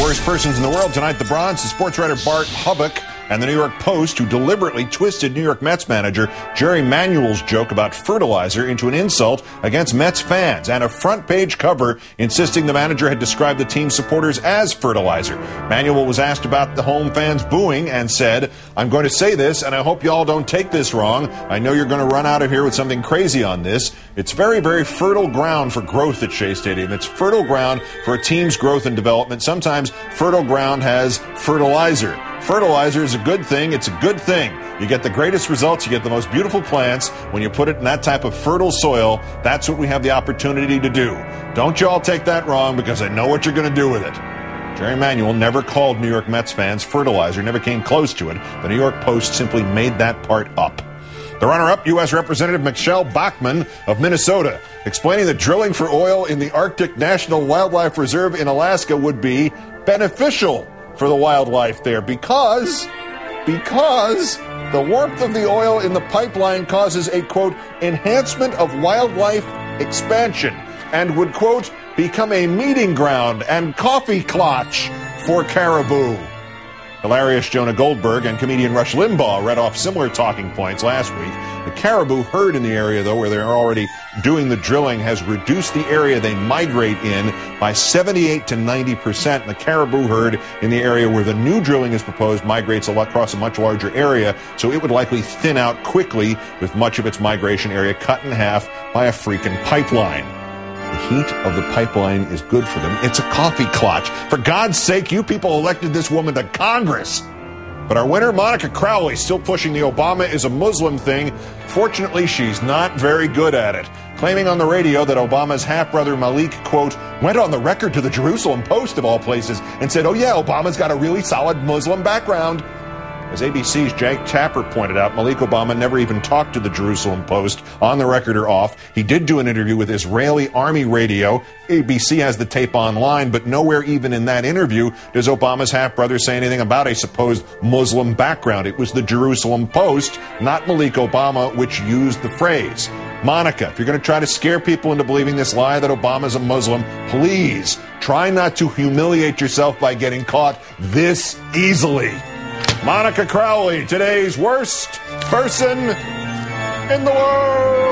Worst persons in the world tonight, the Bronx, the sports writer Bart Hubbock, and the New York Post, who deliberately twisted New York Mets manager Jerry Manuel's joke about fertilizer into an insult against Mets fans, and a front-page cover insisting the manager had described the team's supporters as fertilizer. Manuel was asked about the home fans booing and said, "I'm going to say this, and I hope y'all don't take this wrong. I know you're going to run out of here with something crazy on this. It's very, very fertile ground for growth at Shea Stadium. It's fertile ground for a team's growth and development. Sometimes fertile ground has fertilizer. Fertilizer is a good thing. It's a good thing. You get the greatest results. You get the most beautiful plants when you put it in that type of fertile soil. That's what we have the opportunity to do. Don't you all take that wrong, because I know what you're going to do with it." Jerry Manuel never called New York Mets fans fertilizer, never came close to it. The New York Post simply made that part up. The runner-up, U.S. Representative Michele Bachman of Minnesota, explaining that drilling for oil in the Arctic National Wildlife Reserve in Alaska would be beneficial for the wildlife there because the warmth of the oil in the pipeline causes a, quote, enhancement of wildlife expansion and would, quote, become a meeting ground and coffee clutch for caribou. Hilarious Jonah Goldberg and comedian Rush Limbaugh read off similar talking points last week. The caribou herd in the area, though, where they're already doing the drilling, has reduced the area they migrate in by 78 to 90%. And the caribou herd in the area where the new drilling is proposed migrates across a much larger area, so it would likely thin out quickly with much of its migration area cut in half by a freaking pipeline. The heat of the pipeline is good for them. It's a coffee clutch. For God's sake, you people elected this woman to Congress. But our winner, Monica Crowley, still pushing the Obama is a Muslim thing. Fortunately, she's not very good at it. Claiming on the radio that Obama's half-brother Malik, quote, went on the record to the Jerusalem Post, of all places, and said, "Oh yeah, Obama's got a really solid Muslim background." As ABC's Jake Tapper pointed out, Malik Obama never even talked to the Jerusalem Post, on the record or off. He did do an interview with Israeli Army Radio. ABC has the tape online, but nowhere even in that interview does Obama's half-brother say anything about a supposed Muslim background. It was the Jerusalem Post, not Malik Obama, which used the phrase. Monica, if you're going to try to scare people into believing this lie that Obama's a Muslim, please try not to humiliate yourself by getting caught this easily. Monica Crowley, today's worst person in the world.